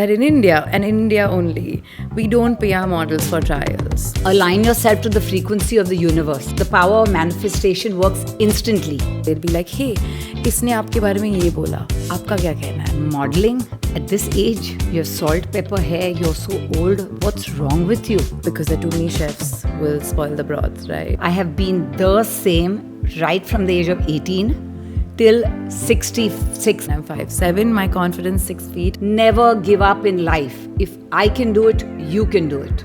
That in India, and in India only, we don't pay our models for trials. Align yourself to the frequency of the universe. The power of manifestation works instantly. They'll be like, hey, इसने आपके बारे में ये बोला, आपका क्या कहना है? Modeling at this age, you have salt, pepper, hair, you're so old. What's wrong with you? Because the too many chefs will spoil the broth, right? I have been the same right from the age of 18 till 66. I'm 5'7", my confidence 6 feet. Never give up in life. If I can do it, you can do it.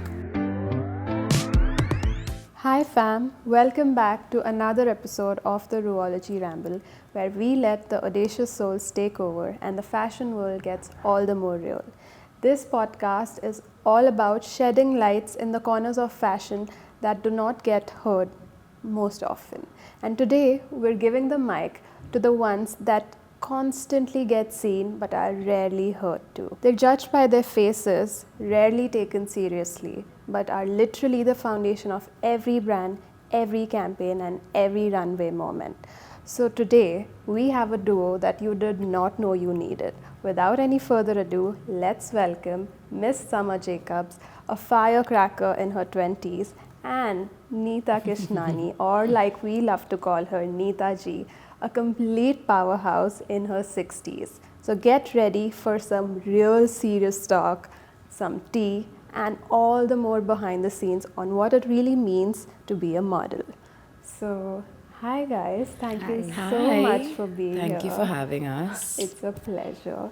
Hi fam, welcome back to another episode of the Roology Ramble, where we let the audacious souls take over and the fashion world gets all the more real. This podcast is all about shedding lights in the corners of fashion that do not get heard most often. And today we're giving the mic to the ones that constantly get seen but are rarely heard too. They're judged by their faces, rarely taken seriously, but are literally the foundation of every brand, every campaign, and every runway moment. So today, we have a duo that you did not know you needed. Without any further ado, let's welcome Miss Summer Jacobs, a firecracker in her 20s, and Neeta Kishnani, or like we love to call her, Neetaji, a complete powerhouse in her 60s. So get ready for some real serious talk, some tea, and all the more behind the scenes on what it really means to be a model. So, hi guys, thank you so much for being here. Thank you for having us. It's a pleasure.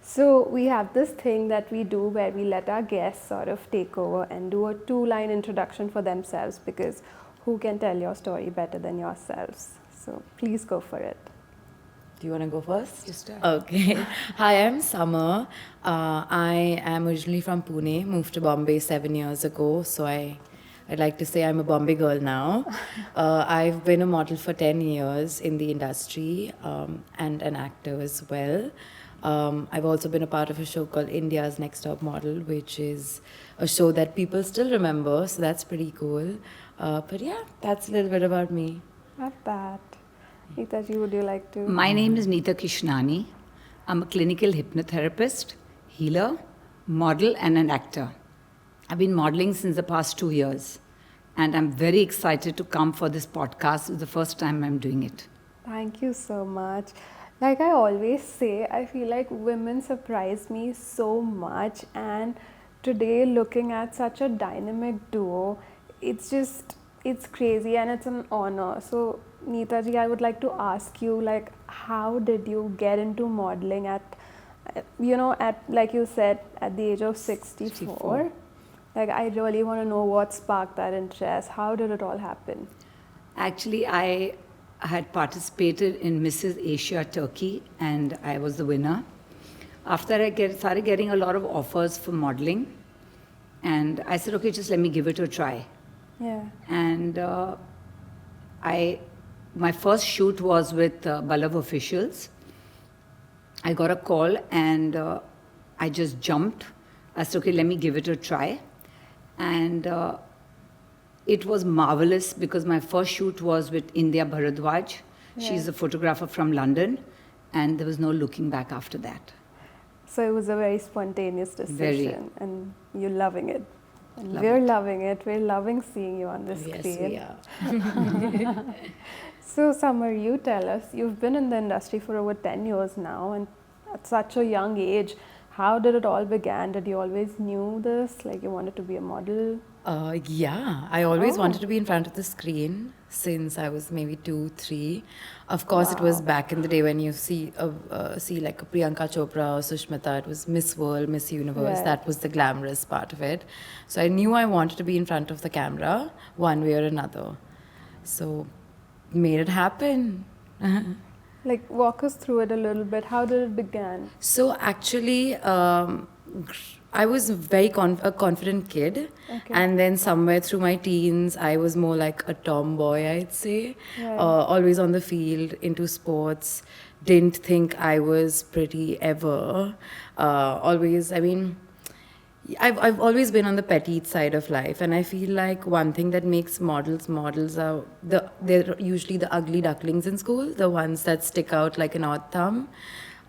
So, we have this thing that we do where we let our guests sort of take over and do a 2-line introduction for themselves, because who can tell your story better than yourselves? So, please go for it. Do you want to go first? Just start. Okay. Hi, I'm Summer. I am originally from Pune, moved to Bombay 7 years ago. So I'd like to say I'm a Bombay girl now. I've been a model for 10 years in the industry and an actor as well. I've also been a part of a show called India's Next Top Model, which is a show that people still remember. So that's pretty cool. But yeah, that's a little bit about me. Love that. Neetaji, would you like to? My name is Neeta Kishnani. I'm a clinical hypnotherapist, healer, model, and an actor. I've been modeling since the past 2 years, and I'm very excited to come for this podcast. It's the first time I'm doing it. Thank you so much. Like I always say, I feel like women surprise me so much, and today looking at such a dynamic duo, it's crazy and it's an honor. So Neetaji, I would like to ask you, like, how did you get into modeling at like you said, at the age of 64? Like, I really want to know what sparked that interest. How did it all happen? Actually, I had participated in Mrs. Asia Turkey, and I was the winner. After I started getting a lot of offers for modeling, and I said, okay, just let me give it a try. Yeah. And my first shoot was with Balav Officials. I got a call and I just jumped. I said, okay, let me give it a try. And it was marvelous because my first shoot was with India Bharadwaj. Yeah. She's a photographer from London, and there was no looking back after that. So it was a very spontaneous decision, and you're loving it. And we're loving it. We're loving seeing you on the screen. Yes, we are. So Summer, you tell us, you've been in the industry for over 10 years now, and at such a young age, how did it all begin? Did you always knew this, like you wanted to be a model? Yeah, I always wanted to be in front of the screen since I was maybe 2, 3. Of course, it was back in the day when you see like a Priyanka Chopra or Sushmita. It was Miss World, Miss Universe. Right. That was the glamorous part of it. So I knew I wanted to be in front of the camera one way or another. So made it happen. Like, walk us through it a little bit. How did it begin? So actually, I was a very confident kid, and then somewhere through my teens, I was more like a tomboy, I'd say. Right. Always on the field, into sports. Didn't think I was pretty ever. I've always been on the petite side of life, and I feel like one thing that makes models are they're usually the ugly ducklings in school, the ones that stick out like an odd thumb.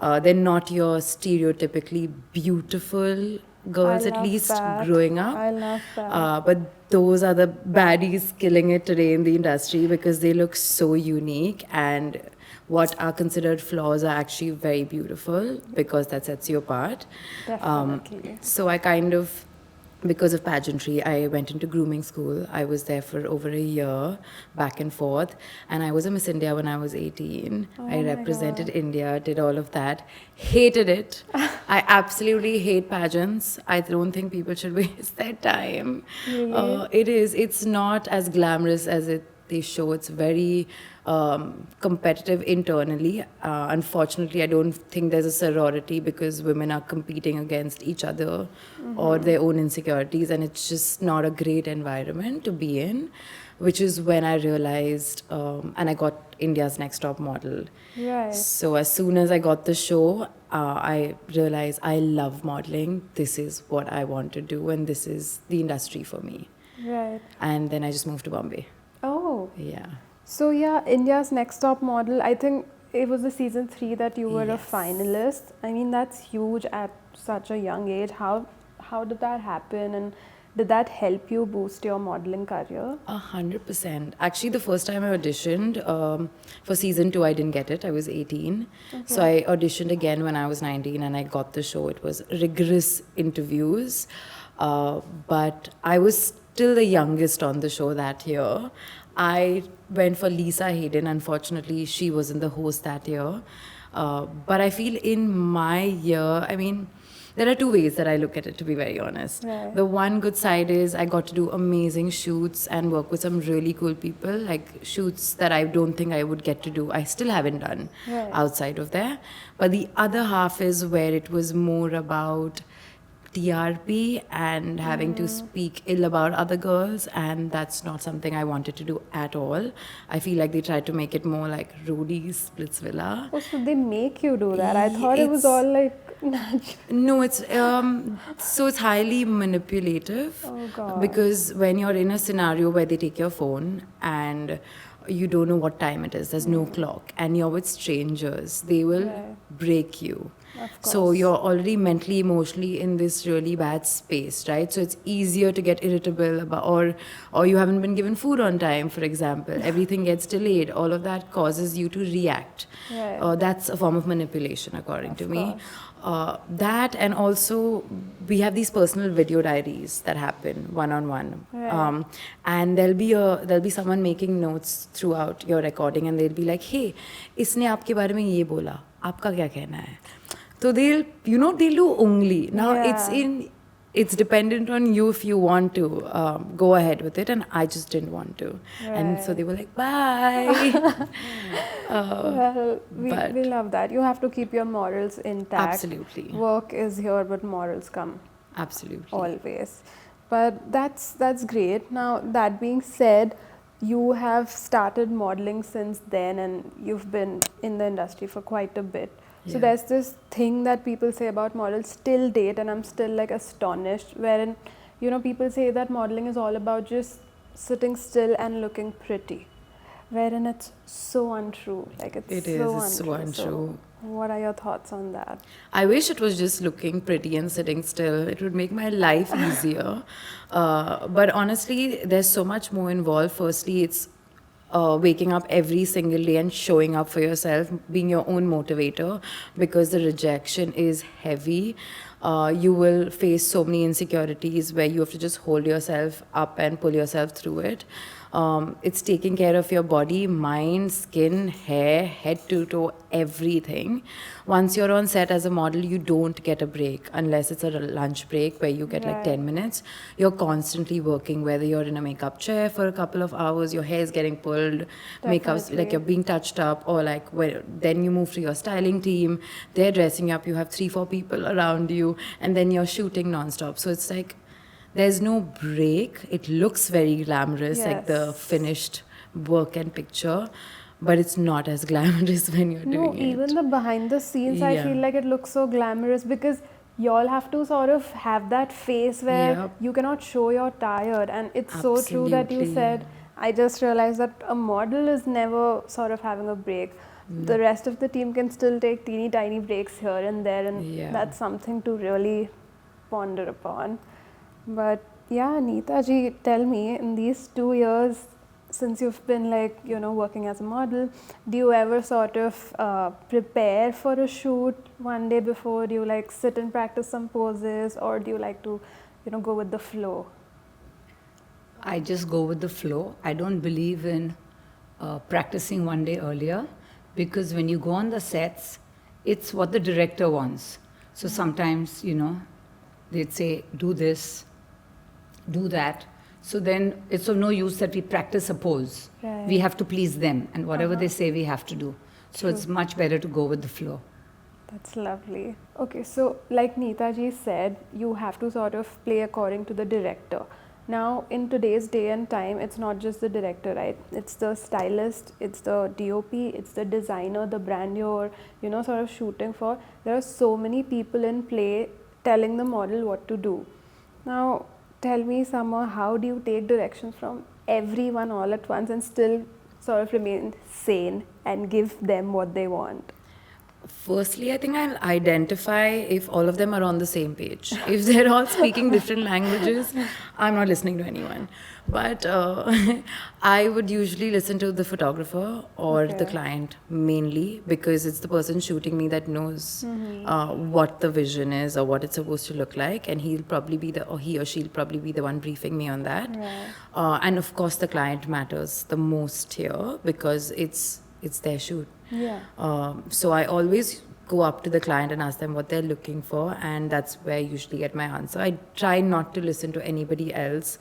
They're not your stereotypically beautiful girls, I at love least that. growing up. I love that. But those are the baddies killing it today in the industry because they look so unique, and what are considered flaws are actually very beautiful because that sets you apart. Definitely. So I kind of, because of pageantry, I went into grooming school. I was there for over a year, back and forth. And I was a Miss India when I was 18. I my represented God. India, did all of that. Hated it. I absolutely hate pageants. I don't think people should waste their time. Really? It is. It's not as glamorous as they show. It's very competitive internally. Unfortunately, I don't think there's a sorority because women are competing against each other or their own insecurities, and it's just not a great environment to be in. Which is when I realized, and I got India's Next Top Model. Right. So as soon as I got the show, I realized I love modeling. This is what I want to do, and this is the industry for me. Right. And then I just moved to Bombay. Oh. Yeah. So yeah, India's Next Top Model, I think it was the season 3 that you were a Yes. finalist. I mean, that's huge at such a young age. How did that happen, and did that help you boost your modeling career? 100%. Actually, the first time I auditioned for season 2, I didn't get it. I was 18. So I auditioned again when I was 19 and I got the show. It was rigorous interviews. But I was still the youngest on the show that year. I went for Lisa Hayden. Unfortunately, she wasn't the host that year. But I feel in my year, I mean, there are two ways that I look at it, to be very honest. Right. The one good side is I got to do amazing shoots and work with some really cool people, like shoots that I don't think I would get to do. I still haven't done Right. outside of there. But the other half is where it was more about TRP and having to speak ill about other girls, and that's not something I wanted to do at all. I feel like they tried to make it more like Rudy's Splitsvilla. Oh, so they make you do that. I thought it was It's- all like natural. No, it's so it's highly manipulative. Oh, God. Because when you're in a scenario where they take your phone and you don't know what time it is, there's no clock, and you're with strangers, they will Right. break you. Of So course. you're already mentally, emotionally in this really bad space, right? So it's easier to get irritable about, or you haven't been given food on time, for example. Everything gets delayed. All of that causes you to react. Right. That's a form of manipulation, according to me. course. That, and also we have these personal video diaries that happen one-on-one. Right. And there'll be someone making notes throughout your recording, and they'll be like, hey, इसने आपके बारे में ये बोला, आपका क्या कहना है? So they'll do only. Now Yeah. it's dependent on you if you want to go ahead with it, and I just didn't want to. And so Right. they were like, bye. Well, we but- love that. You have to keep your morals intact. Absolutely. Work is here, but morals come Absolutely. always. But that's great. Now, that being said, you have started modeling since then, and you've been in the industry for quite a bit. So Yeah. there's this thing that people say about models till date, and I'm still like astonished, wherein, people say that modeling is all about just sitting still and looking pretty, wherein it's so untrue. Like it's It is, so it's so untrue. What are your thoughts on that? I wish it was just looking pretty and sitting still. It would make my life easier. But honestly, there's so much more involved. Firstly, it's waking up every single day and showing up for yourself, being your own motivator, because the rejection is heavy. You will face so many insecurities where you have to just hold yourself up and pull yourself through it. It's taking care of your body, mind, skin, hair, head to toe, everything. Once you're on set as a model, you don't get a break unless it's a lunch break where you get like Right. 10 minutes. You're constantly working, whether you're in a makeup chair for a couple of hours, your hair is getting pulled, makeup's like Definitely. you're being touched up, or like then you move to your styling team, they're dressing you up, you have 3-4 people around you, and then you're shooting nonstop. So it's like there's no break. It looks very glamorous, like the Yes. finished work and picture, but it's not as glamorous when you're No, doing it. even the behind the scenes, I Yeah. feel like it looks so glamorous because y'all have to sort of have that face where Yep. you cannot show you're tired. And it's so true that you Absolutely. said, I just realized that a model is never sort of having a break. the rest of the team can still take teeny tiny breaks here and there, and Yeah. that's something to really ponder upon. But yeah, Neetaji, tell me, in these 2 years since you've been working as a model, do you ever sort of prepare for a shoot one day before? Do you like sit and practice some poses, or do you like to go with the flow? I just go with the flow. I don't believe in practicing one day earlier, because when you go on the sets, it's what the director wants. So sometimes, they'd say, do this, do that. So then it's of no use that we practice a pose. Right. We have to please them, and whatever they say, we have to do. So it's much better to go with the flow. That's lovely. Okay, so like Neetaji said, you have to sort of play according to the director. Now, in today's day and time, it's not just the director, right? It's the stylist, it's the DOP, it's the designer, the brand you're, sort of shooting for. There are so many people in play telling the model what to do. Now, tell me, Summer, how do you take directions from everyone all at once and still sort of remain sane and give them what they want? Firstly, I think I'll identify if all of them are on the same page. If they're all speaking different languages, I'm not listening to anyone. But I would usually listen to the photographer or the Okay. client mainly, because it's the person shooting me that knows what the vision is or what it's supposed to look like, and he or she'll probably be the one briefing me on that. Right. And of course, the client matters the most here, because it's their shoot. Yeah. So I always go up to the client and ask them what they're looking for, and that's where I usually get my answer. I try not to listen to anybody else,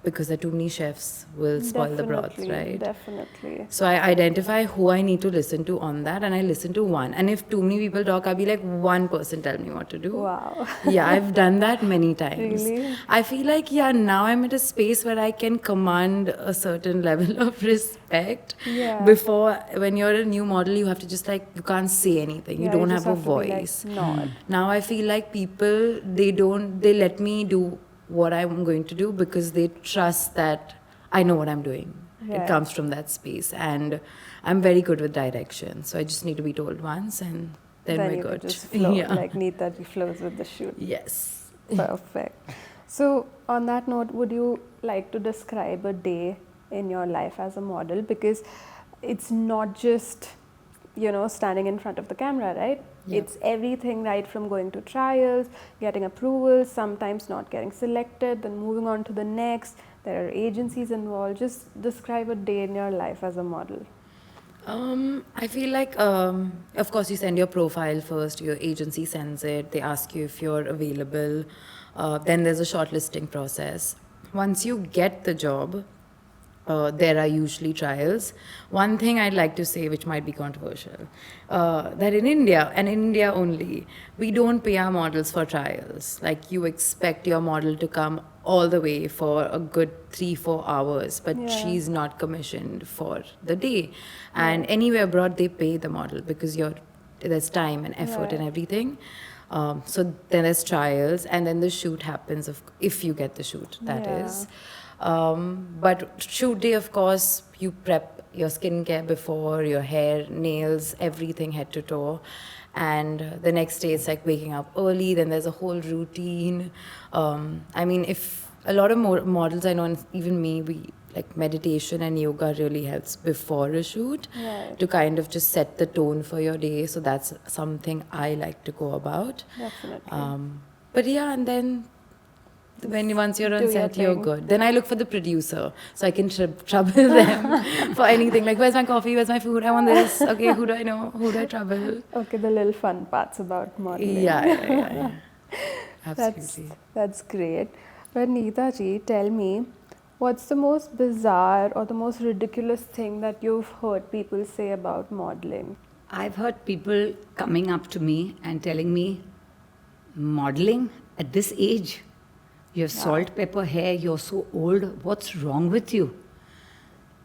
because there are too many chefs will spoil the broth, Definitely, right? Definitely. So I identify who I need to listen to on that, and I listen to one. And if too many people talk, I'll be like, one person tell me what to do. Wow. Yeah, I've done that many times. Really? I feel like, now I'm at a space where I can command a certain level of respect. Yeah. Before, when you're a new model, you have to just you can't say anything. You Yeah, don't just have a to be like, voice. nod. Now I feel like people, they let me do what I'm going to do, because they trust that I know what I'm doing. Right. It comes from that space, and I'm very good with direction. So I just need to be told once, and then we're you good. could just flow, Yeah. like Neetaji flows with the shoot. Yes. Perfect. So, on that note, would you like to describe a day in your life as a model? Because it's not just, standing in front of the camera, right? Yeah. It's everything, right from going to trials, getting approvals, sometimes not getting selected, then moving on to the next. There are agencies involved. Just describe a day in your life as a model. I feel like, of course, you send your profile first, your agency sends it, they ask you if you're available, then there's a shortlisting process. Once you get the job, there are usually trials. One thing I'd like to say, which might be controversial, that in India, and in India only, we don't pay our models for trials. Like, you expect your model to come all the way for a good 3-4 hours, but Yeah. she's not commissioned for the day. And anywhere abroad, they pay the model, because there's time and effort Right. and everything. So then there's trials, and then the shoot happens, if you get the shoot, that Yeah. is. But shoot day, of course, you prep your skincare before, your hair, nails, everything head to toe. And the next day, it's like waking up early, then there's a whole routine. If a lot of models I know, and even me, we like meditation and yoga really helps before a shoot, Right. to kind of just set the tone for your day. So that's something I like to go about. Definitely. But yeah, and then once you're do on your set, you're thing. good. Then I look for the producer, so I can trouble them for anything. Like, where's my coffee? Where's my food? I want this. Okay, who do I know? Who do I trouble? Okay, the little fun parts about modeling. Yeah. Absolutely. That's great. But Neetaji, tell me, what's the most bizarre or the most ridiculous thing that you've heard people say about modeling? I've heard people coming up to me and telling me, modeling at this age? You have salt, pepper hair, you're so old, what's wrong with you?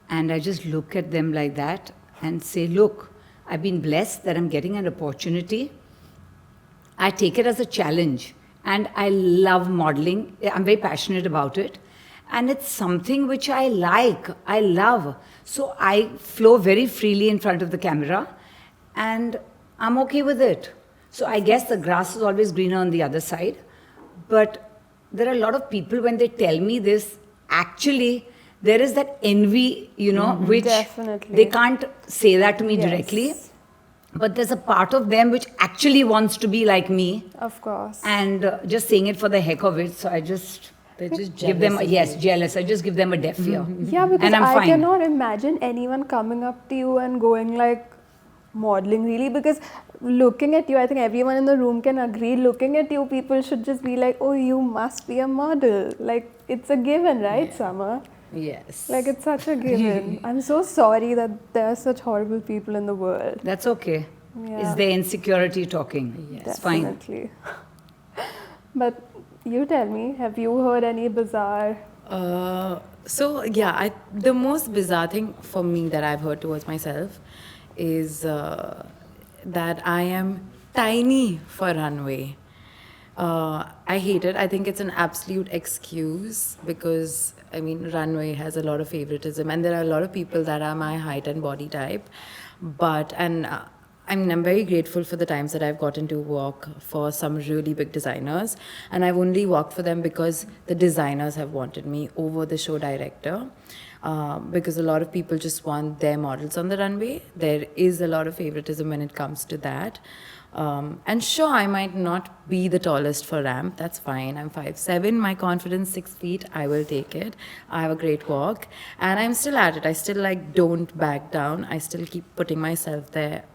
And I just look at them like that and say, look, I've been blessed that I'm getting an opportunity. I take it as a challenge, and I love modeling. I'm very passionate about it. and it's something which I like, I love. So I flow very freely in front of the camera, and I'm okay with it. So I guess the grass is always greener on the other side. But there are a lot of people, when they tell me this, actually, there is that envy, which Definitely. they can't say that to me Yes. directly. But there's a part of them which actually wants to be like me, Of course. and just saying it for the heck of it. So I just They're just give them, jealous of yes, you. jealous. I just give them a deaf ear. Yeah, because and I'm I fine. cannot imagine anyone coming up to you and going like modeling really, because looking at you, I think everyone in the room can agree, looking at you, people should just be like, oh, you must be a model. Like, it's a given, right, Summer? Yes. Like, it's such a given. I'm so sorry that there are such horrible people in the world. That's okay. Yeah. It's their insecurity talking. Yes. It's fine. Definitely. But you tell me, have you heard any bizarre? The most bizarre thing for me that I've heard towards myself is that I am tiny for runway. I hate it. I think it's an absolute excuse because, I mean, runway has a lot of favoritism, and there are a lot of people that are my height and body type. I'm very grateful for the times that I've gotten to work for some really big designers, and I've only worked for them because the designers have wanted me over the show director. Because a lot of people just want their models on the runway. There is a lot of favoritism when it comes to that. And sure, I might not be the tallest for ramp. That's fine. I'm 5'7", my confidence 6 feet. I will take it. I have a great walk, and I'm still at it. I still don't back down. I still keep putting myself there.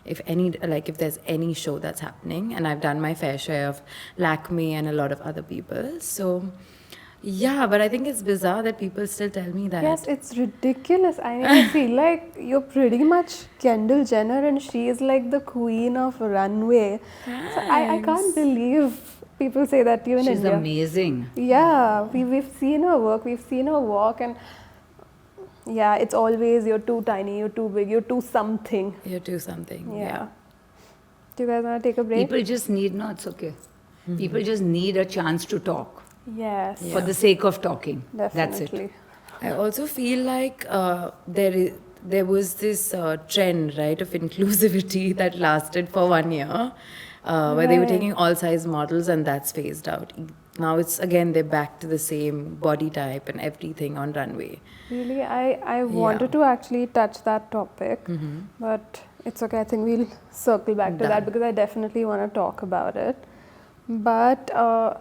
If there's any show that's happening, and I've done my fair share of Lakme and a lot of other people. So, yeah, but I think it's bizarre that people still tell me that. Yes, it's ridiculous. I feel like you're pretty much Kendall Jenner and she is like the queen of runway. So I can't believe people say that to you in She's India. amazing. Yeah, we've seen her work, we've seen her walk, and yeah, it's always you're too tiny, you're too big, you're too something. You're too something. Yeah. Do you guys want to take a break? People just need, no, it's okay. People just need a chance to talk Yes, for the sake of talking. definitely. That's it. I also feel like there was this trend, right, of inclusivity that lasted for 1 year, where they were Right. taking all size models, and that's phased out. Now they're back to the same body type and everything on runway. Really, I wanted to actually touch that topic, but it's okay. I think we'll circle back to that Done. because I definitely want to talk about it. But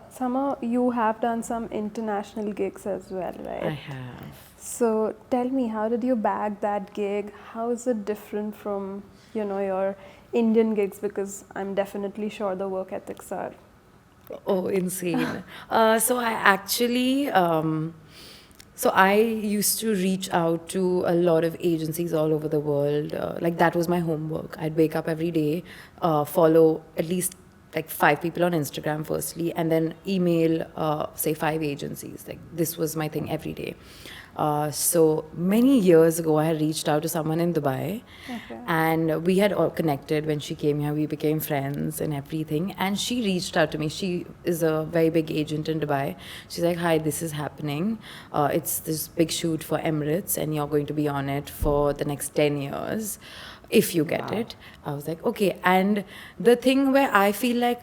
Sama, you have done some international gigs as well, right? I have. So tell me, how did you bag that gig? How is it different from, your Indian gigs? Because I'm definitely sure the work ethics are. Oh, insane. So I actually, so I used to reach out to a lot of agencies all over the world. That was my homework. I'd wake up every day, follow at least 5 people on Instagram firstly, and then email, say 5 agencies. This was my thing every day. So many years ago, I had reached out to someone in Dubai, and we had all connected when she came here. We became friends and everything. And she reached out to me. She is a very big agent in Dubai. She's like, "Hi, this is happening. It's this big shoot for Emirates, and you're going to be on it for the next 10 years. If you get it." I was like, okay. And the thing where I feel like,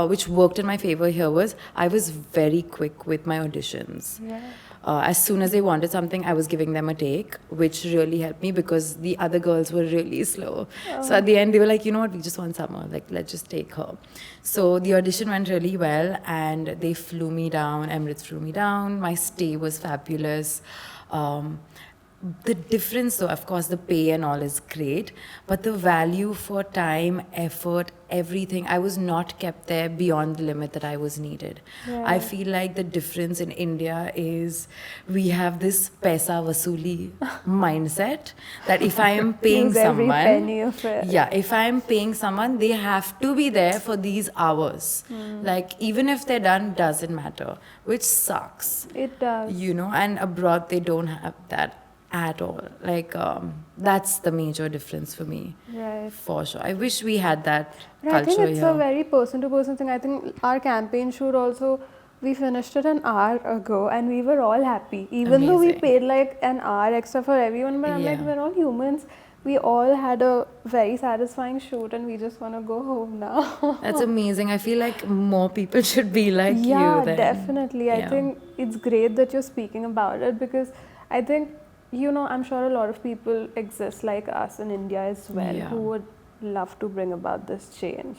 which worked in my favor here was I was very quick with my auditions. Yeah. As soon as they wanted something, I was giving them a take, which really helped me because the other girls were really slow. So at the end, they were like, you know what, we just want Summer. Let's just take her. So the audition went really well, and they flew me down. Emirates flew me down. My stay was fabulous. The difference, though, of course, the pay and all is great, but the value for time, effort, everything, I was not kept there beyond the limit that I was needed. Yeah. I feel like the difference in India is we have this paisa vasuli mindset that if I am paying Use every someone, penny of it. yeah, if I am paying someone, they have to be there for these hours. Even if they're done, doesn't matter, which sucks. It does. And abroad they don't have that at all. That's the major difference for me. Right. For sure. I wish we had that But I think culture it's here. a very person-to-person thing. I think our campaign should also we finished it an hour ago and we were all happy. Even though we Amazing. paid like an hour extra for everyone, but I'm like, Yeah. we're all humans. We all had a very satisfying shoot and we just want to go home now. That's amazing. I feel like more people should be like Yeah, you then. definitely. I Yeah. think it's great that you're speaking about it because I think, I'm sure a lot of people exist like us in India as well Yeah. who would love to bring about this change.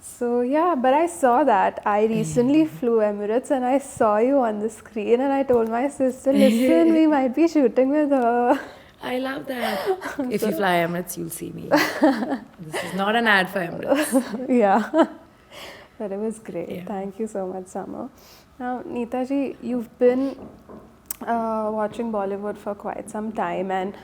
So, yeah, but I saw that. I recently flew Emirates and I saw you on the screen and I told my sister, listen, we might be shooting with her. I love that. If you fly Emirates, you'll see me. This is not an ad for Emirates. Yeah. But it was great. Yeah. Thank you so much, Summer. Now, Neetaji, you've been watching Bollywood for quite some time, and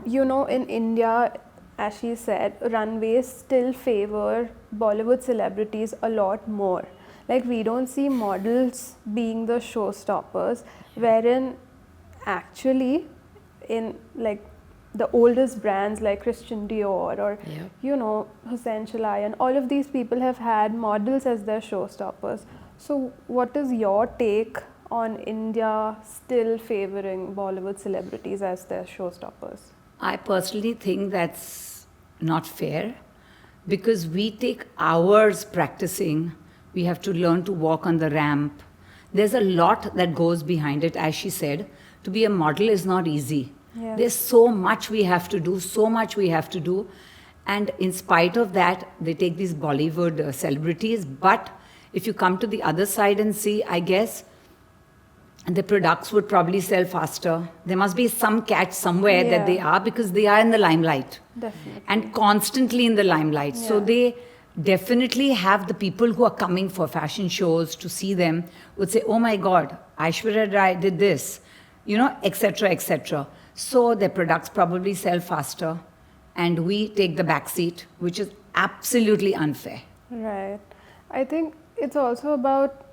in India, as she said, runways still favor Bollywood celebrities a lot more. Like, we don't see models being the showstoppers, wherein actually in like the oldest brands like Christian Dior or Yeah. Hussein Chalai and all of these people have had models as their showstoppers. So what is your take on India still favoring Bollywood celebrities as their showstoppers? I personally think that's not fair because we take hours practicing. We have to learn to walk on the ramp. There's a lot that goes behind it. As she said, to be a model is not easy. Yeah. There's so much we have to do, And in spite of that, they take these Bollywood celebrities. But if you come to the other side and see, I guess the products would probably sell faster. There must be some catch somewhere that they are because they are in the limelight. Definitely. And constantly in the limelight. So Yeah. they definitely have the people who are coming for fashion shows to see them would say, oh my God, Aishwarya Rai did this, etc., etc. So their products probably sell faster and we take the back seat, which is absolutely unfair. Right. I think it's also about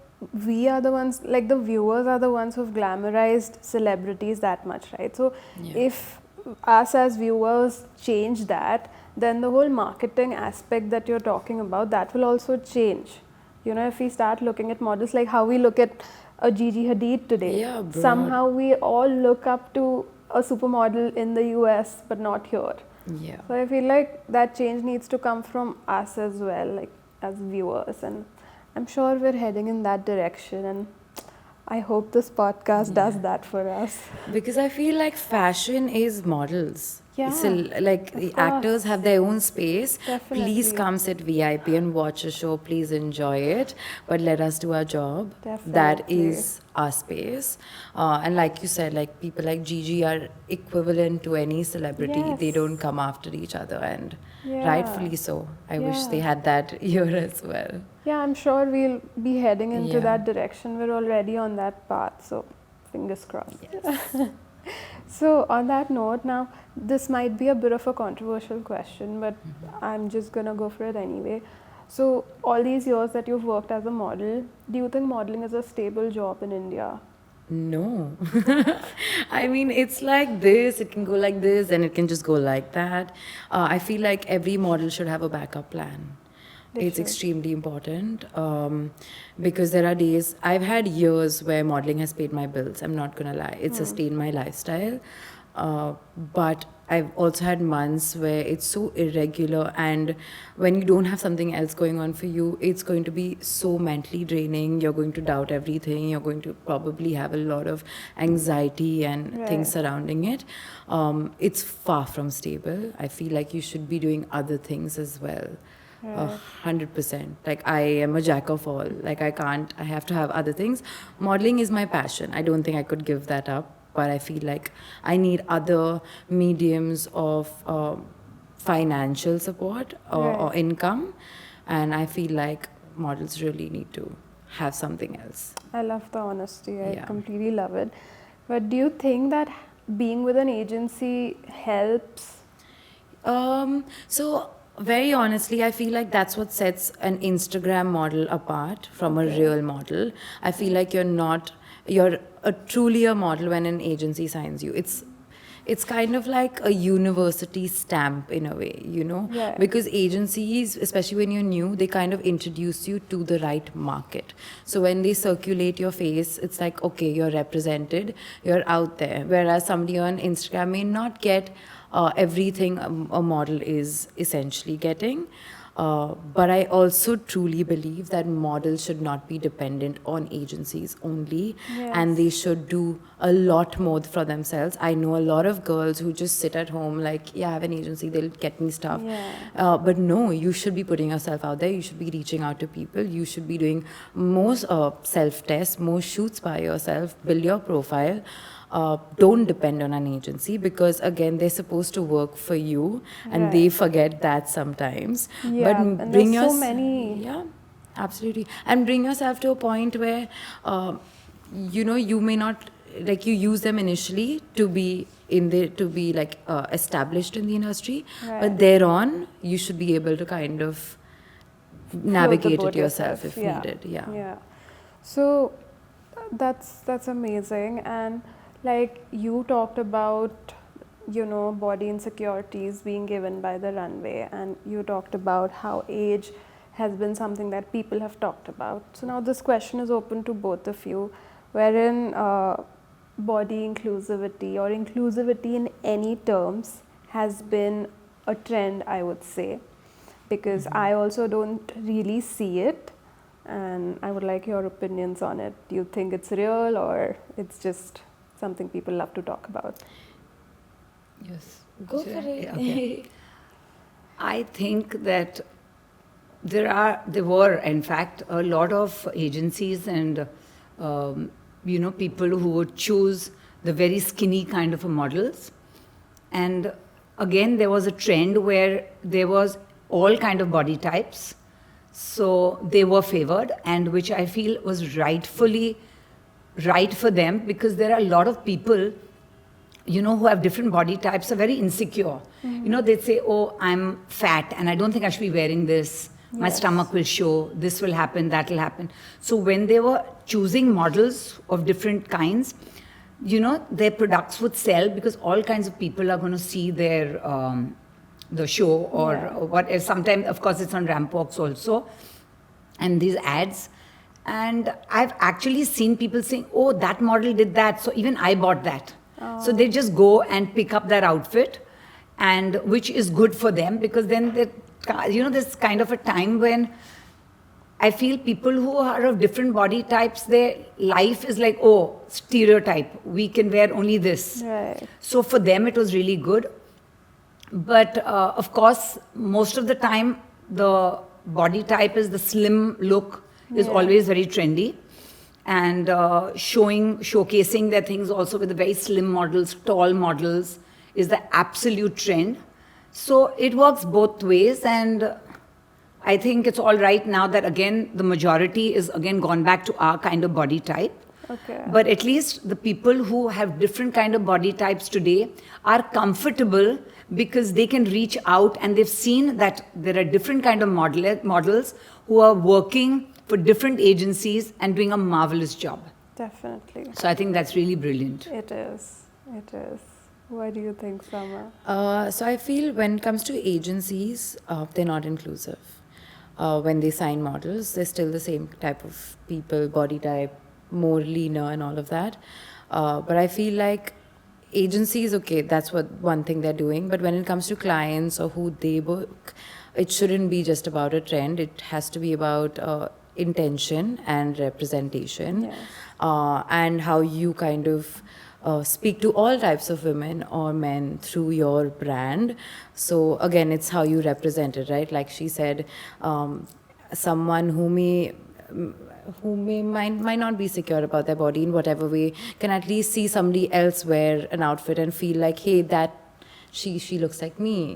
we are the ones, like the viewers are the ones who've glamorized celebrities that much, right? So if us as viewers change that, then the whole marketing aspect that you're talking about, that will also change. If we start looking at models like how we look at a Gigi Hadid today, Yeah, bro. somehow we all look up to a supermodel in the US but not here. Yeah. So I feel like that change needs to come from us as well, like as viewers, and I'm sure we're heading in that direction, and I hope this podcast does that for us. Because I feel like fashion is models. Yeah, So, like the actors have their own space. Definitely. Please come sit VIP and watch a show. Please enjoy it. But let us do our job. That Definitely. is our space. And like you said, like people like Gigi are equivalent to any celebrity. Yes. They don't come after each other, and Yeah. rightfully so. I wish Yeah. they had that here as well. Yeah, I'm sure we'll be heading into Yeah. that direction. We're already on that path, so fingers crossed. So on that note, now this might be a bit of a controversial question, but I'm just gonna go for it anyway. So all these years that you've worked as a model, do you think modeling is a stable job in India? No. I mean, it's like this, it can go like this, and it can just go like that. I feel like every model should have a backup plan. It's extremely important because there are days, I've had years where modeling has paid my bills, I'm not gonna lie. It sustained my lifestyle. But I've also had months where it's so irregular, and when you don't have something else going on for you, it's going to be so mentally draining. You're going to doubt everything. You're going to probably have a lot of anxiety and things surrounding it. It's far from stable. I feel like you should be doing other things as well. 100%. Like, I am a jack of all. Like, I have to have other things. Modeling is my passion. I don't think I could give that up. But I feel like I need other mediums of financial support or income. And I feel like models really need to have something else. I love the honesty. I Yeah. completely love it. But do you think that being with an agency helps? So very honestly, I feel like that's what sets an Instagram model apart from a real model. I feel like you're truly a model when an agency signs you. it's kind of like a university stamp in a way, Yeah. because agencies, especially when you're new, they kind of introduce you to the right market. So when they circulate your face, it's like, okay, you're represented, you're out there. Whereas somebody on Instagram may not get everything a model is essentially getting. But I also truly believe that models should not be dependent on agencies only, and they should do a lot more for themselves. I know a lot of girls who just sit at home like, yeah, I have an agency, they'll get me stuff. But no, you should be putting yourself out there. You should be reaching out to people. You should be doing more self-tests, more shoots by yourself, build your profile. Don't depend on an agency, because again, they're supposed to work for you, and they forget that sometimes. Yeah, But and bring there's so many. Yeah, absolutely. And bring yourself to a point where you may not, like, you use them initially to be like established in the industry, but thereon you should be able to kind of navigate it yourself if needed. Yeah. So that's amazing. And like you talked about, body insecurities being given by the runway, and you talked about how age has been something that people have talked about. So now this question is open to both of you, wherein body inclusivity or inclusivity in any terms has been a trend, I would say, because I also don't really see it, and I would like your opinions on it. Do you think it's real, or it's just something people love to talk about? Yes. Go for it. Yeah, okay. I think that there were, in fact, a lot of agencies and, people who would choose the very skinny kind of a models. And again, there was a trend where there was all kind of body types. So they were favored, and which I feel was rightfully right for them, because there are a lot of people, who have different body types, are very insecure. They'd say, oh, I'm fat and I don't think I should be wearing this. My stomach will show, this will happen, that will happen. So when they were choosing models of different kinds, their products would sell, because all kinds of people are going to see their the show or what. Sometimes, of course, it's on Rampox also, and these ads. And I've actually seen people saying, oh, that model did that, so even I bought that. So they just go and pick up that outfit, and which is good for them, because then there's kind of a time when I feel people who are of different body types, their life is like, oh, stereotype, we can wear only this. Right. So for them, it was really good. But of course, most of the time, the body type is the slim look is always very trendy. And showcasing their things also with the very slim models, tall models, is the absolute trend. So it works both ways, and I think it's all right now that, again, the majority is again gone back to our kind of body type. Okay. But at least the people who have different kind of body types today are comfortable, because they can reach out, and they've seen that there are different kind of models who are working for different agencies and doing a marvelous job. Definitely. So I think that's really brilliant. It is. It is. What do you think, Sama? So I feel when it comes to agencies, they're not inclusive. When they sign models, they're still the same type of people, body type, more leaner and all of that. But I feel like agencies, okay, that's one thing they're doing. But when it comes to clients or who they book, it shouldn't be just about a trend. It has to be about intention and representation, and how you kind of speak to all types of women or men through your brand. So again, it's how you represent it, right? Like she said, someone who might not be secure about their body in whatever way can at least see somebody else wear an outfit and feel like, hey, that she looks like me,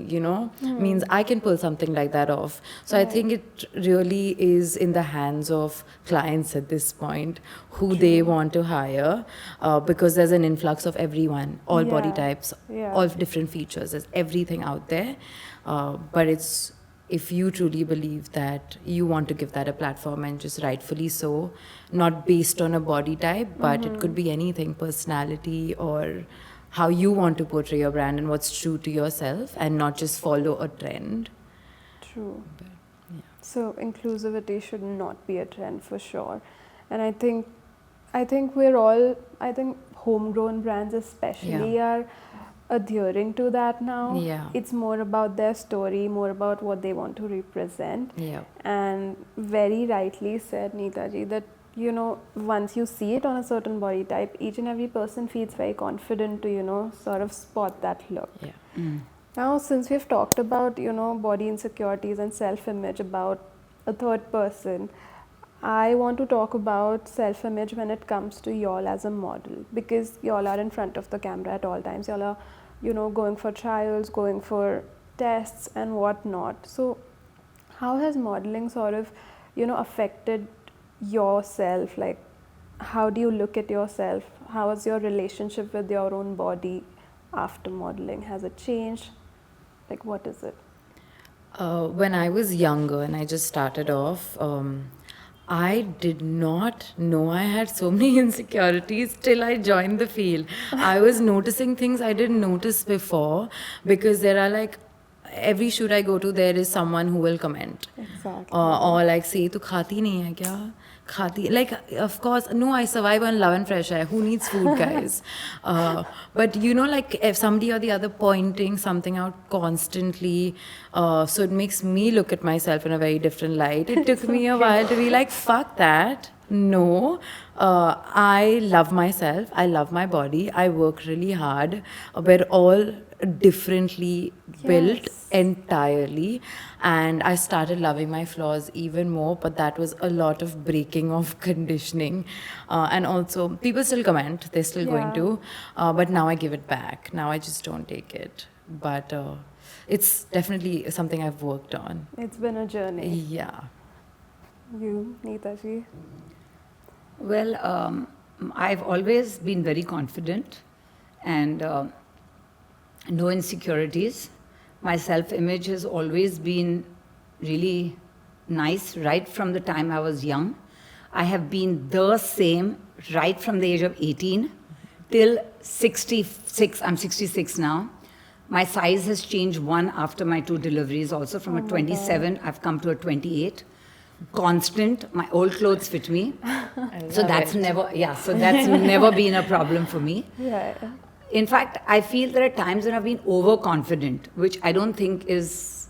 means I can pull something like that off. So I think it really is in the hands of clients at this point who they want to hire, because there's an influx of everyone, all body types, all different features, there's everything out there. But it's, if you truly believe that you want to give that a platform, and just rightfully so, not based on a body type, but it could be anything, personality or how you want to portray your brand and what's true to yourself, and not just follow a trend. True. So inclusivity should not be a trend for sure. And I think homegrown brands especially are adhering to that now. Yeah. It's more about their story, more about what they want to represent. Yeah. And very rightly said, Neetaji, that once you see it on a certain body type, each and every person feels very confident to sort of spot that look. Yeah. Now, since we've talked about body insecurities and self-image about a third person, I want to talk about self-image when it comes to y'all as a model, because y'all are in front of the camera at all times. Y'all are going for trials, going for tests and whatnot. So how has modeling sort of affected yourself? Like, how do you look at yourself? How is your relationship with your own body after modeling? Has it changed? Like, what is it? When I was younger and I just started off, I did not know I had so many insecurities till I joined the field. I was noticing things I didn't notice before, because there are like, every shoot I go to, there is someone who will comment. Exactly. Or like say, "Tu khati nahi hai kya?" Khati, like, of course, no, I survive on love and fresh air. Who needs food, guys? But like, if somebody or the other pointing something out constantly, so it makes me look at myself in a very different light. It took me a while to be like, fuck that. No, I love myself. I love my body. I work really hard. We're all differently built entirely, and I started loving my flaws even more, but that was a lot of breaking of conditioning. And also, people still comment, they're still going to, but now I give it back. Now I just don't take it. But it's definitely something I've worked on. It's been a journey. Yeah. You, Neetaji? Well, I've always been very confident and no insecurities. My self-image has always been really nice right from the time I was young. I have been the same right from the age of 18 till 66. I'm 66 now. My size has changed one after my 2 deliveries also. From a 27, I've come to a 28. Constant. My old clothes fit me. So that's never been a problem for me. Yeah. In fact, I feel there are times when I've been overconfident, which I don't think is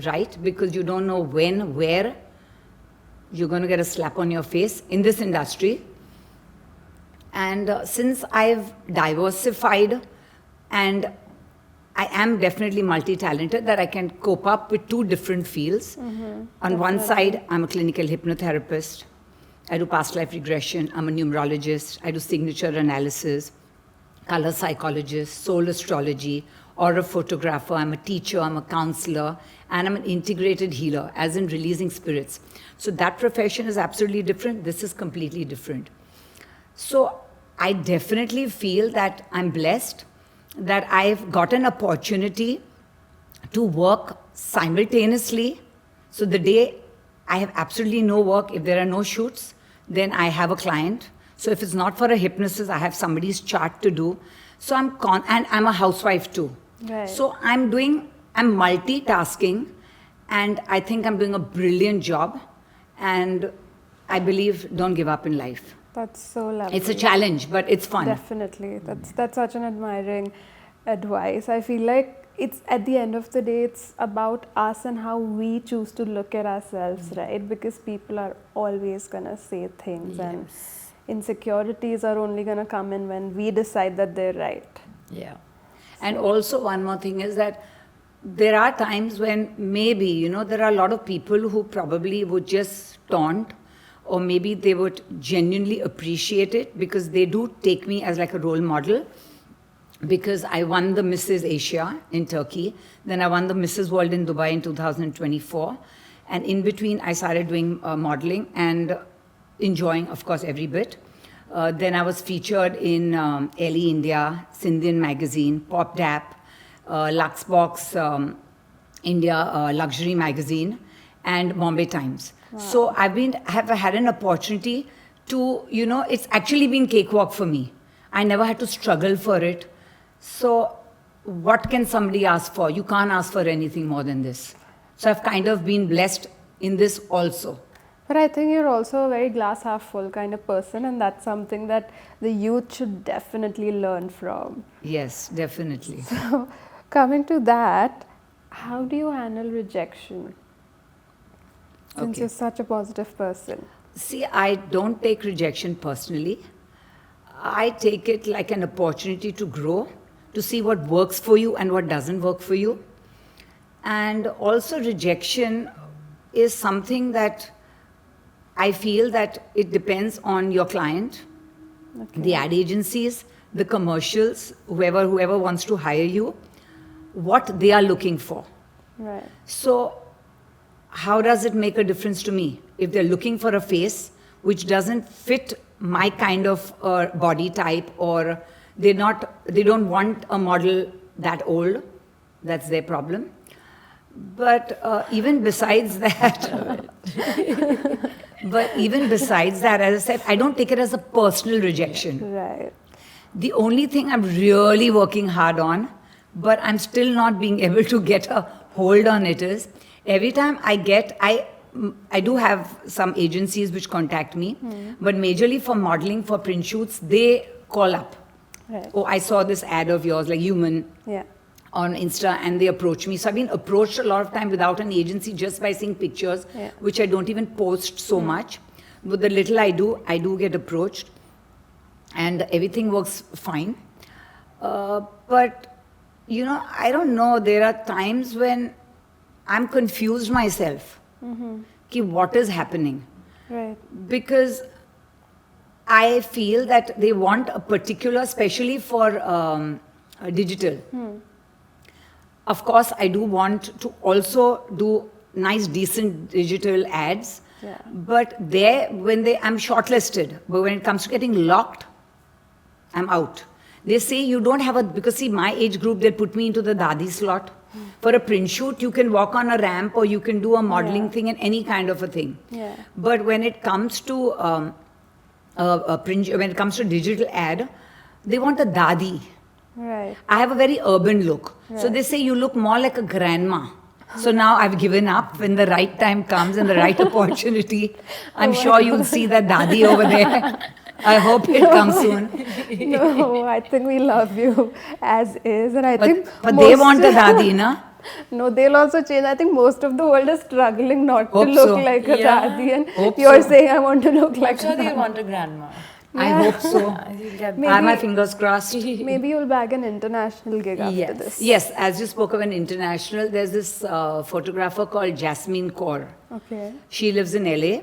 right, because you don't know when, where you're going to get a slap on your face in this industry. And since I've diversified, and I am definitely multi-talented, that I can cope up with 2 different fields. On one side, I'm a clinical hypnotherapist. I do past life regression. I'm a numerologist. I do signature analysis, color psychologist, soul astrology, aura photographer. I'm a teacher, I'm a counselor, and I'm an integrated healer, as in releasing spirits. So that profession is absolutely different. This is completely different. So I definitely feel that I'm blessed that I've got an opportunity to work simultaneously. So the day I have absolutely no work, if there are no shoots, then I have a client. So if it's not for a hypnosis, I have somebody's chart to do. So and I'm a housewife too. Right. So I'm multitasking, and I think I'm doing a brilliant job. And I believe, don't give up in life. That's so lovely. It's a challenge, but it's fun. Definitely. That's such an admiring advice. I feel like it's, at the end of the day, it's about us and how we choose to look at ourselves, right? Because people are always gonna say things, and insecurities are only gonna come in when we decide that they're right. Yeah. And also one more thing is that there are times when maybe, there are a lot of people who probably would just taunt, or maybe they would genuinely appreciate it, because they do take me as like a role model, because I won the Mrs. Asia in Turkey. Then I won the Mrs. World in Dubai in 2024. And in between, I started doing modeling and enjoying, of course, every bit. Then I was featured in Ellie India, Sindhian Magazine, Pop Dap, Luxbox India Luxury Magazine, and Bombay Times. Wow. So have had an opportunity to, it's actually been cakewalk for me. I never had to struggle for it. So what can somebody ask for? You can't ask for anything more than this. So I've kind of been blessed in this also. But I think you're also a very glass half full kind of person, and that's something that the youth should definitely learn from. Yes, definitely. So, coming to that, how do you handle rejection? Since Okay. you're such a positive person. See, I don't take rejection personally. I take it like an opportunity to grow, to see what works for you and what doesn't work for you. And also, rejection is something that I feel that it depends on your client, the ad agencies, the commercials, whoever wants to hire you, what they are looking for. Right. So, how does it make a difference to me? If they're looking for a face which doesn't fit my kind of body type, or they don't want a model that old, that's their problem. But even besides that, as I said, I don't take it as a personal rejection. Right. The only thing I'm really working hard on, but I'm still not being able to get a hold on it, is every time I do have some agencies which contact me, but majorly for modeling, for print shoots, they call up. Right. Oh, I saw this ad of yours, like Human, Yeah. on Insta, and they approach me. So I've been approached a lot of time without an agency, just by seeing pictures, Yeah. which I don't even post so much. But the little I do get approached, and everything works fine. But, I don't know, there are times when I'm confused myself. Ki what is happening? Right. Because I feel that they want a particular, especially for digital. Of course, I do want to also do nice, decent digital ads. Yeah. But I'm shortlisted. But when it comes to getting locked, I'm out. They say you don't have because see, my age group, they'll put me into the dadi slot. For a print shoot, you can walk on a ramp, or you can do a modeling thing and any kind of a thing. Yeah. But when it comes to when it comes to digital ad, they want a dadi. Right. I have a very urban look. So Right. they say you look more like a grandma. So now I've given up. When the right time comes and the right opportunity, I'm sure you'll see that dadi over there. I hope it comes soon. No, I think we love you as is, and I think. But they want a dadi, na? No, they'll also change. I think most of the world is struggling not Hope to look so. like a Yeah. dadi, and Hope you're so. saying I want to look I'm like sure a they dadi. want a grandma. I hope so. You'll get Maybe- I have my fingers crossed. Maybe you'll bag an international gig after Yes. this. Yes, as you spoke of an international, there's this photographer called Jasmine Kaur. Okay. She lives in LA.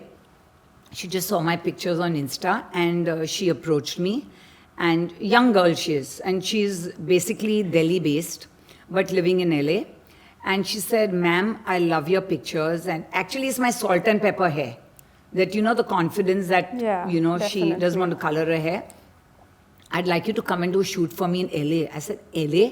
She just saw my pictures on Insta, and she approached me. And young girl she is, and she's basically Delhi based, but living in LA. And she said, "Ma'am, I love your pictures." And actually, it's my salt and pepper hair. That the confidence that Yeah, she definitely. doesn't want to color her hair. I'd like you to come and do a shoot for me in LA. I said, LA?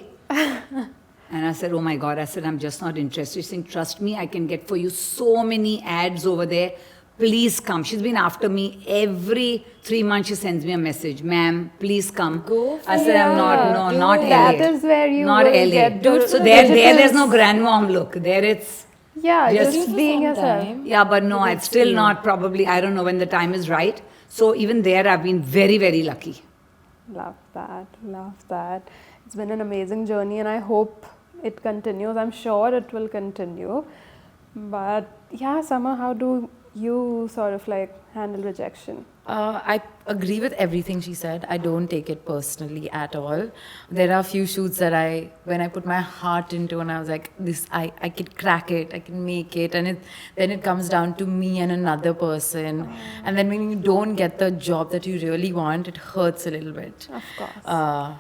And I said, oh my God. I said, I'm just not interested. She's saying, trust me, I can get for you so many ads over there. Please come. She's been after me every 3 months. She sends me a message, ma'am, please come. Go for I said, I'm not, do not it. LA. That is where you not will LA. get the So there's digitals. no grandmom look. There it's, Yeah, Just just for being some yourself. time. yeah, but no, it's still not probably, I don't know when the time is right. So even there, I've been very, very lucky. Love that. Love that. It's been an amazing journey, and I hope it continues. I'm sure it will continue. But yeah, Sama, how do you sort of like handle rejection? I agree with everything she said. I don't take it personally at all. There are a few shoots that when I put my heart into, and I was like, I could crack it, I can make it, and then it comes down to me and another person. And then when you don't get the job that you really want, it hurts a little bit. Of course.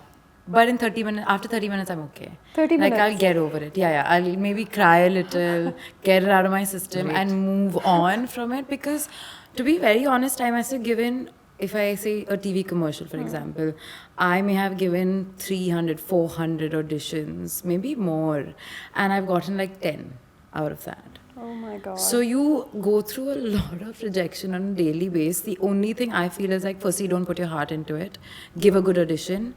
But in after 30 minutes, I'm okay. 30 Like, I'll minutes? get over it. Yeah. I'll maybe cry a little, get it out of my system, and move on from it. Because, to be very honest, I must have given, if I say a TV commercial, for example, I may have given 300, 400 auditions, maybe more. And I've gotten like 10 out of that. Oh my God. So you go through a lot of rejection on a daily basis. The only thing I feel is like, firstly, don't put your heart into it. Give a good audition.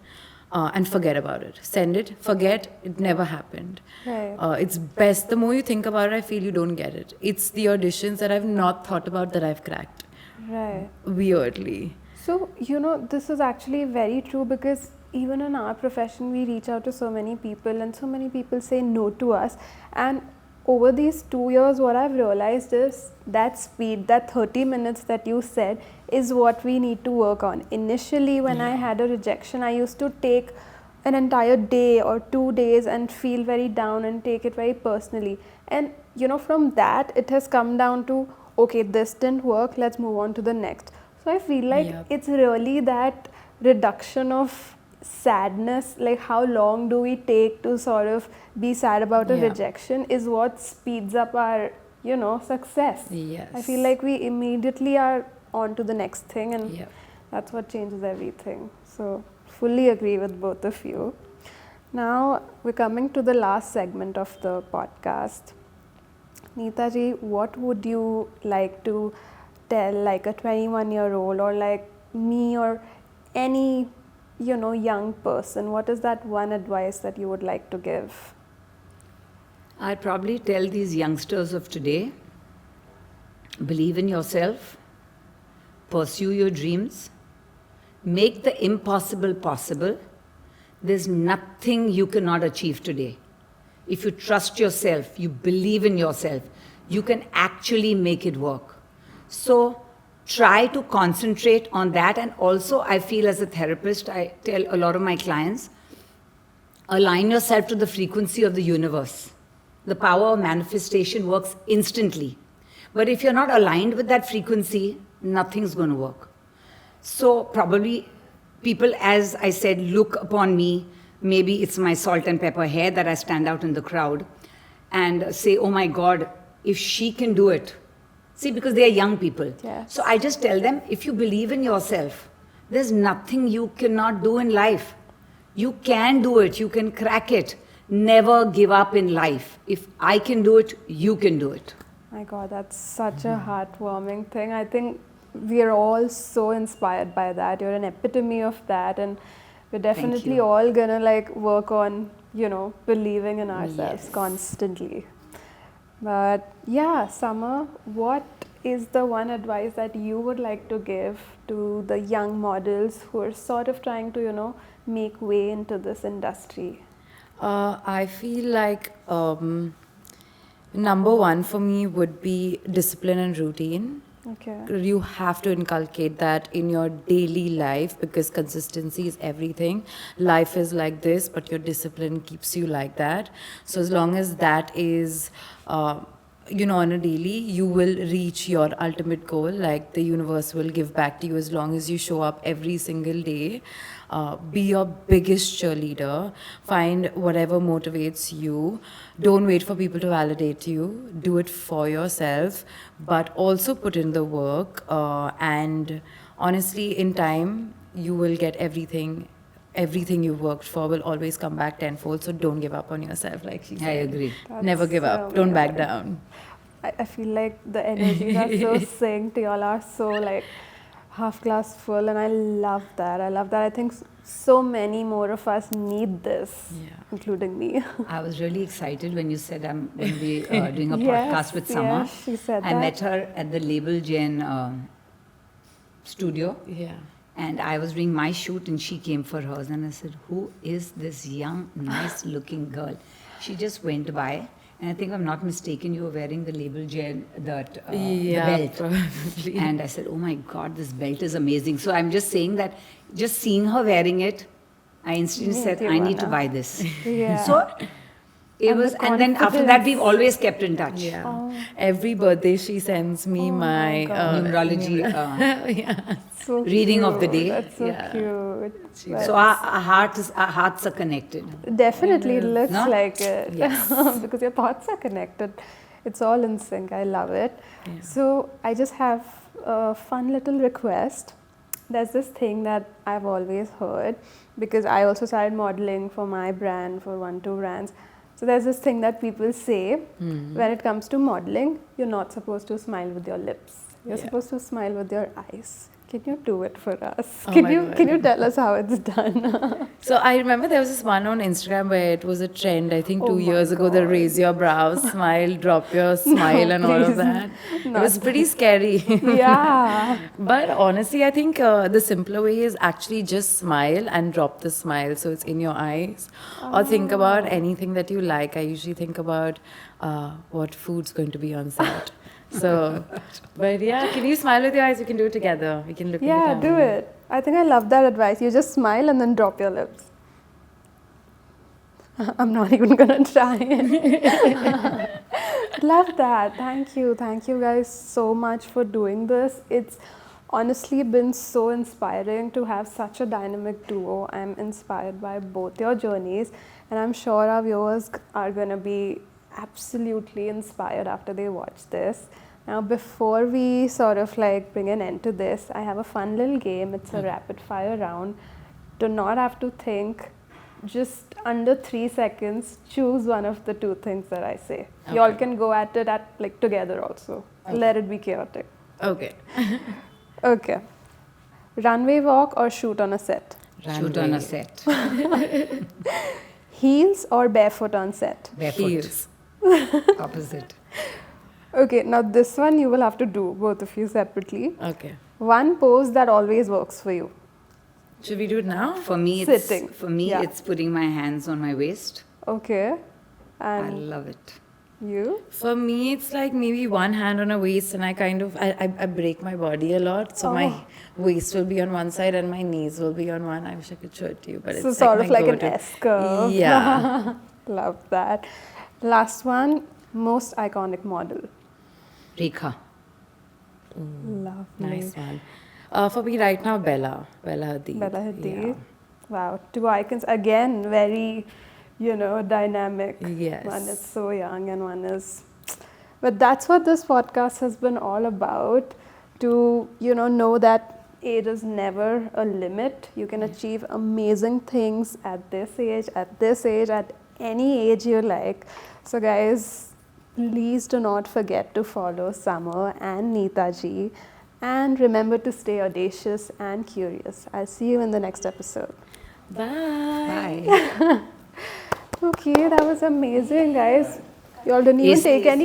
and forget about it. Send it, forget, it never happened. Right. It's best, the more you think about it, I feel you don't get it. It's the auditions that I've not thought about that I've cracked. Right. Weirdly. So, this is actually very true because even in our profession, we reach out to so many people and so many people say no to us. And over these 2 years, what I've realized is that speed, that 30 minutes that you said, is what we need to work on. Initially, when I had a rejection, I used to take an entire day or 2 days and feel very down and take it very personally. And, from that, it has come down to, okay, this didn't work, let's move on to the next. So I feel like it's really that reduction of sadness, like how long do we take to sort of be sad about a rejection, is what speeds up our, success. Yes. I feel like we immediately are on to the next thing, and that's what changes everything. So fully agree with both of you. Now we're coming to the last segment of the podcast. Neetaji, what would you like to tell like a 21-year-old or like me or any young person? What is that one advice that you would like to give? I'd probably tell these youngsters of today, believe in yourself, pursue your dreams, make the impossible possible. There's nothing you cannot achieve today. If you trust yourself, you believe in yourself, you can actually make it work. So try to concentrate on that. And also, I feel as a therapist, I tell a lot of my clients, align yourself to the frequency of the universe. The power of manifestation works instantly. But if you're not aligned with that frequency, nothing's going to work. So probably people, as I said, look upon me. Maybe it's my salt and pepper hair that I stand out in the crowd and say, oh my God, if she can do it. See, because they are young people. Yes. So I just tell them, if you believe in yourself, there's nothing you cannot do in life. You can do it. You can crack it. Never give up in life. If I can do it, you can do it. My God, that's such a heartwarming thing. I think we are all so inspired by that. You're an epitome of that, and we're definitely all gonna like work on, believing in ourselves constantly. But yeah, Summer, what is the one advice that you would like to give to the young models who are sort of trying to, make way into this industry? I feel like number one for me would be discipline and routine. Okay. You have to inculcate that in your daily life because consistency is everything. Life is like this, but your discipline keeps you like that. So as long as that is, on a daily, you will reach your ultimate goal. Like the universe will give back to you as long as you show up every single day. Be your biggest cheerleader. Find whatever motivates you. Don't wait for people to validate you. Do it for yourself, but also put in the work. And honestly, in time, you will get everything. Everything you worked for will always come back tenfold. So don't give up on yourself, like she said. I agree. Never give up. Don't back down. I feel like the energies are so synced. Y'all are so like half glass full, and I love that. I think so many more of us need this, including me. I was really excited when you said I'm going to be doing a podcast with Sama. Yes, she said I that. met her at the Label Gen studio. Yeah. And I was doing my shoot and she came for hers. And I said, who is this young, nice looking girl? She just went by. And I think if I'm not mistaken, you were wearing the Label Gen, the belt. Probably. And I said, oh my God, this belt is amazing. So I'm just saying that just seeing her wearing it, I instantly said, I need to buy this. Yeah. So it And was, the and then after that, we've always kept in touch. Yeah. Oh. Every birthday she sends me my Numerology So reading of the cute. day. That's so Yeah. cute. So our hearts are connected. Definitely it looks No? like it. Yes. Because your thoughts are connected. It's all in sync. I love it. Yeah. So I just have a fun little request. There's this thing that I've always heard because I also started modeling for my brand, for 1-2 brands. So there's this thing that people say when it comes to modeling, you're not supposed to smile with your lips. You're supposed to smile with your eyes. Can you do it for us? Oh Can my you God. can you tell us how it's done? So I remember there was this one on Instagram where it was a trend, I think Oh 2 my years ago, the God. raise your brows, smile, drop your smile and all of please, that. It not was pretty scary. Yeah. But honestly, I think the simpler way is actually just smile and drop the smile so it's in your eyes. Or think about anything that you like. I usually think about what food's going to be on set. So, but yeah, can you smile with your eyes? We can do it together. We can look in the Yeah, camera. do it. I think I love that advice. You just smile and then drop your lips. I'm not even gonna try it. Love that. Thank you. Thank you guys so much for doing this. It's honestly been so inspiring to have such a dynamic duo. I'm inspired by both your journeys, and I'm sure our viewers are gonna be absolutely inspired after they watch this. Now, before we sort of like bring an end to this, I have a fun little game. It's a rapid fire round. Do not have to think. Just under 3 seconds, choose one of the two things that I say. Y'all can go at it at like together also. Let it be chaotic. Okay. Okay. Runway walk or shoot on a set? Shoot on a set. Heels or barefoot on set? Barefoot. Heels. Opposite. Okay, now this one you will have to do, both of you separately. Okay. One pose that always works for you. Should we do it now? For me, Sitting. Yeah. it's putting my hands on my waist. Okay. I And love it. you? For me, it's like maybe one hand on a waist, and I break my body a lot. So my waist will be on one side and my knees will be on one. I wish I could show it to you, but So it's sort like of my like an go-to. S curve. Yeah. Love that. Last one, most iconic model. Rekha. Lovely. Nice one. For me right now, Bella Hadid. Bella Hadid. Yeah. Wow, two icons again, very, dynamic. Yes. One is so young and one is. But that's what this podcast has been all about. To know that age is never a limit. You can achieve amazing things at this age, at any age you like. So guys, please do not forget to follow Summer and Neetaji. And remember to stay audacious and curious. I'll see you in the next episode. Bye. Bye. Okay, that was amazing, guys. You all didn't even Yes, take any